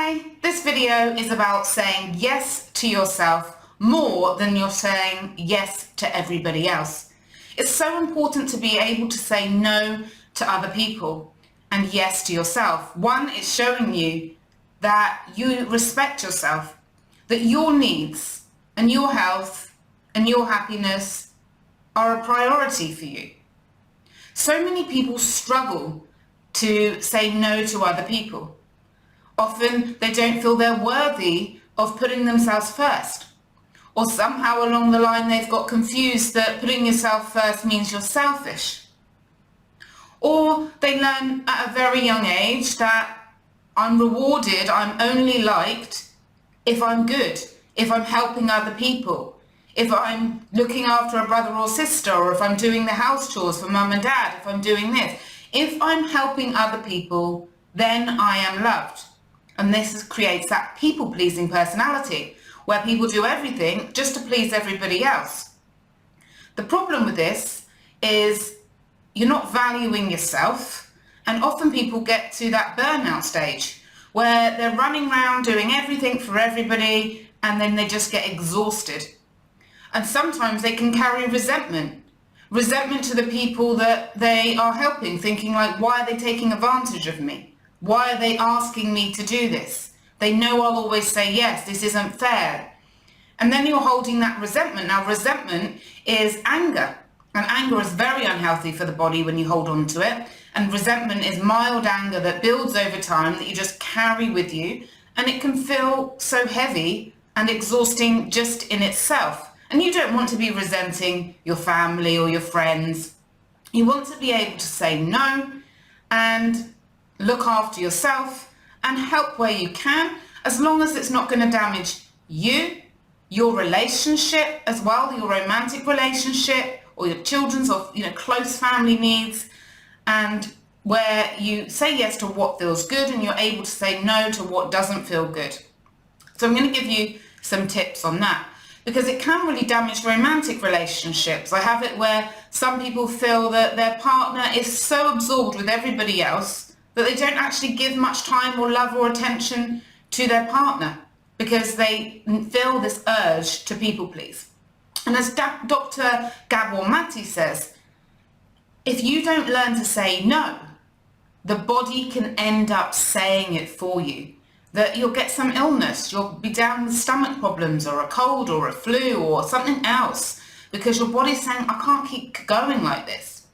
Hi, this video is about saying yes to yourself more than you're saying yes to everybody else. It's so important to be able to say no to other people and yes to yourself. One, it's showing you that you respect yourself, that your needs and your health and your happiness are a priority for you. So many people struggle to say no to other people. Often they don't feel they're worthy of putting themselves first. Or somehow along the line they've got confused that putting yourself first means you're selfish. Or they learn at a very young age that I'm rewarded, I'm only liked if I'm good, if I'm helping other people, if I'm looking after a brother or sister, or if I'm doing the house chores for mum and dad, if I'm doing this. If I'm helping other people, then I am loved. And this creates that people-pleasing personality, where people do everything just to please everybody else. The problem with this is you're not valuing yourself, and often people get to that burnout stage where they're running around doing everything for everybody, and then they just get exhausted. And sometimes they can carry resentment to the people that they are helping, thinking like, why are they taking advantage of me? Why are they asking me to do this? They know I'll always say yes, this isn't fair. And then you're holding that resentment. Now, resentment is anger, and anger is very unhealthy for the body when you hold on to it. And resentment is mild anger that builds over time, that you just carry with you, and it can feel so heavy and exhausting just in itself. And you don't want to be resenting your family or your friends. You want to be able to say no and look after yourself and help where you can, as long as it's not going to damage you, your relationship as well, your romantic relationship, or your children's or close family needs, and where you say yes to what feels good and you're able to say no to what doesn't feel good. So I'm going to give you some tips on that, because it can really damage romantic relationships. I have it where some people feel that their partner is so absorbed with everybody else that they don't actually give much time or love or attention to their partner, because they feel this urge to people please. And as Dr. Gabor Mate says, if you don't learn to say no, the body can end up saying it for you. That you'll get some illness, you'll be down with stomach problems or a cold or a flu or something else, because your body's saying, I can't keep going like this.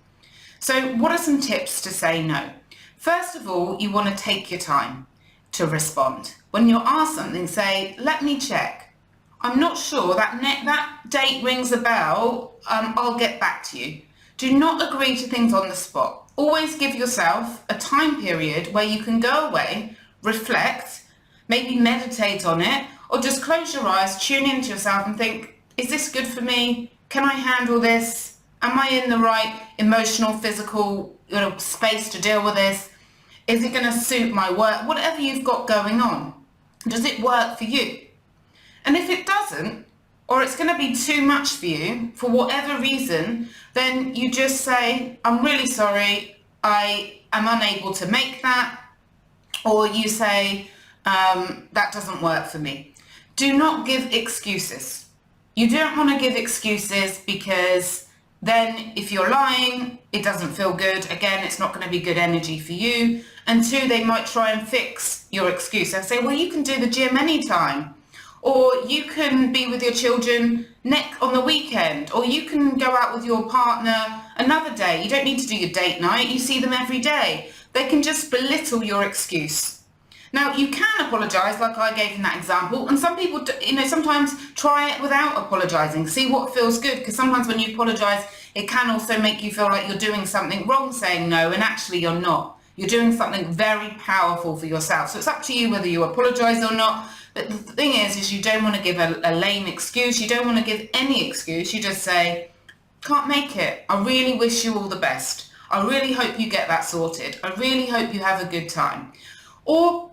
So what are some tips to say no? First of all, you want to take your time to respond. When you're asked something, say, let me check. I'm not sure, that date rings a bell, I'll get back to you. Do not agree to things on the spot. Always give yourself a time period where you can go away, reflect, maybe meditate on it, or just close your eyes, tune into yourself and think, is this good for me? Can I handle this? Am I in the right emotional, physical space to deal with this? Is it going to suit my work? Whatever you've got going on, does it work for you? And if it doesn't, or it's going to be too much for you for whatever reason, then you just say, I'm really sorry, I am unable to make that. Or you say, that doesn't work for me. Do not give excuses. You don't want to give excuses, because then if you're lying, it doesn't feel good. Again, it's not going to be good energy for you. And two, they might try and fix your excuse. They'll say, well, you can do the gym anytime, or you can be with your children on the weekend, or you can go out with your partner another day. You don't need to do your date night. You see them every day. They can just belittle your excuse. Now, you can apologise, like I gave in that example, and some people, sometimes try it without apologising, see what feels good, because sometimes when you apologise, it can also make you feel like you're doing something wrong saying no, and actually you're not. You're doing something very powerful for yourself. So it's up to you whether you apologise or not. But the thing is you don't want to give a lame excuse. You don't want to give any excuse. You just say, can't make it. I really wish you all the best. I really hope you get that sorted. I really hope you have a good time. Or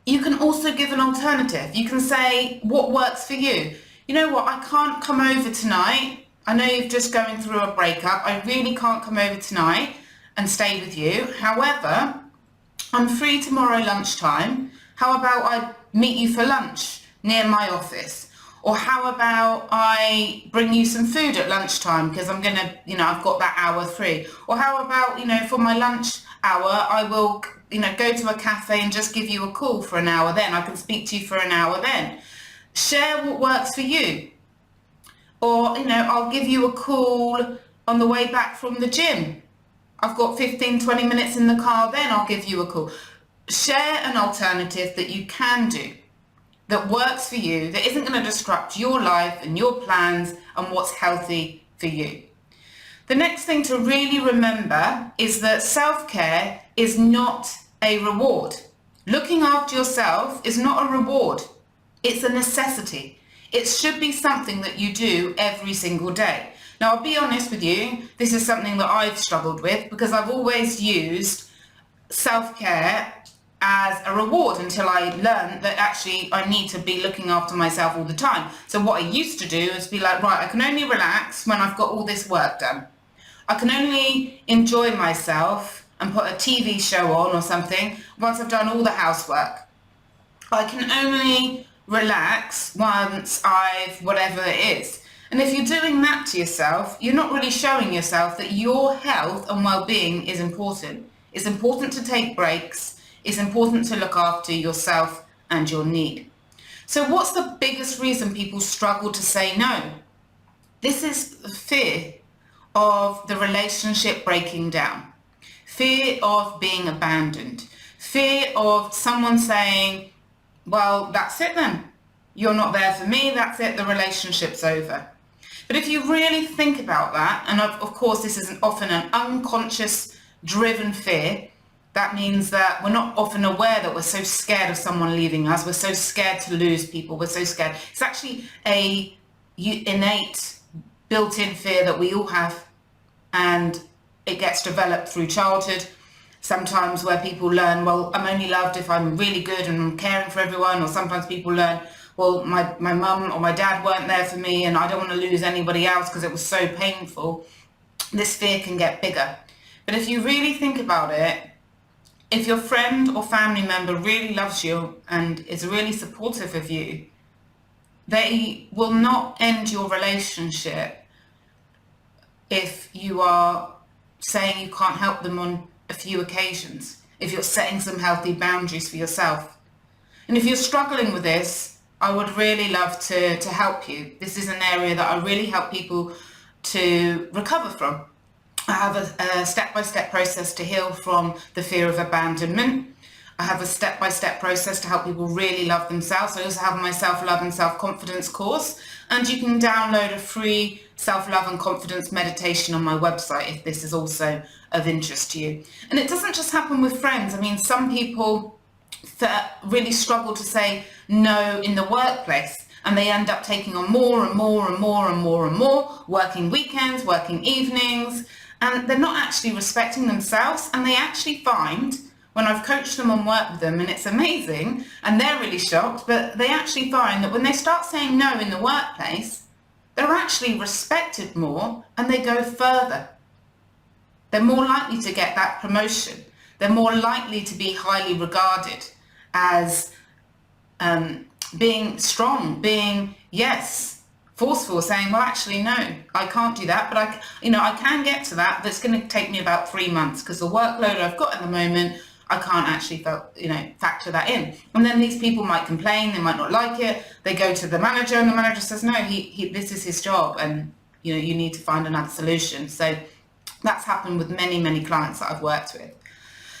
you can also give an alternative. You can say what works for you. You know what, I can't come over tonight. I know you're just going through a breakup. I really can't come over tonight and stay with you. However, I'm free tomorrow lunchtime How about I meet you for lunch near my office? Or how about I bring you some food at lunchtime because I'm going to, I've got that hour free. Or how about, for my lunch hour, I will, go to a cafe and just give you a call for an hour then. I can speak to you for an hour then. Share what works for you. Or, I'll give you a call on the way back from the gym. I've got 15, 20 minutes in the car, then I'll give you a call. Share an alternative that you can do, that works for you, that isn't going to disrupt your life and your plans and what's healthy for you. The next thing to really remember is that self-care is not a reward. Looking after yourself is not a reward. It's a necessity. It should be something that you do every single day. Now, I'll be honest with you, this is something that I've struggled with because I've always used self-care as a reward until I learned that actually I need to be looking after myself all the time. So what I used to do is be like, right, I can only relax when I've got all this work done. I can only enjoy myself and put a TV show on or something once I've done all the housework. I can only relax once I've whatever it is. And if you're doing that to yourself, you're not really showing yourself that your health and well-being is important. It's important to take breaks. It's important to look after yourself and your need. So what's the biggest reason people struggle to say no? This is fear of the relationship breaking down, fear of being abandoned, fear of someone saying, well, that's it then. You're not there for me, that's it, the relationship's over. But if you really think about that, and of course this is often an unconscious driven fear, that means that we're not often aware that we're so scared of someone leaving us, we're so scared to lose people, we're so scared. It's actually a innate built-in fear that we all have, and it gets developed through childhood. Sometimes where people learn, well, I'm only loved if I'm really good and I'm caring for everyone, or sometimes people learn, well, my mum or my dad weren't there for me and I don't want to lose anybody else because it was so painful. This fear can get bigger. But if you really think about it, if your friend or family member really loves you and is really supportive of you, they will not end your relationship if you are saying you can't help them on a few occasions, if you're setting some healthy boundaries for yourself. And if you're struggling with this, I would really love to help you. This is an area that I really help people to recover from. I have a step-by-step process to heal from the fear of abandonment. I have a step-by-step process to help people really love themselves. I also have my self-love and self-confidence course, and you can download a free self-love and confidence meditation on my website if this is also of interest to you. And it doesn't just happen with friends. I mean, some people that really struggle to say no in the workplace, and they end up taking on more and more and more and more and more, working weekends, working evenings, and they're not actually respecting themselves. And they actually find, when I've coached them and worked with them, and it's amazing, and they're really shocked, but they actually find that when they start saying no in the workplace, they're actually respected more and they go further. They're more likely to get that promotion. They're more likely to be highly regarded as being strong, being, yes, forceful, saying, well, actually, no, I can't do that, but I can get to that. That's going to take me about 3 months because the workload I've got at the moment, I can't actually, factor that in. And then these people might complain, they might not like it. They go to the manager and the manager says, no, this is his job and, you need to find another solution. So that's happened with many, many clients that I've worked with.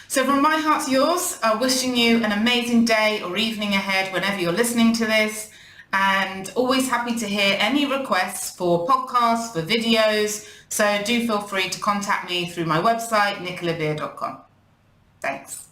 So from my heart to yours, wishing you an amazing day or evening ahead whenever you're listening to this, and always happy to hear any requests for podcasts, for videos. So do feel free to contact me through my website, nicolabeer.com. Thanks.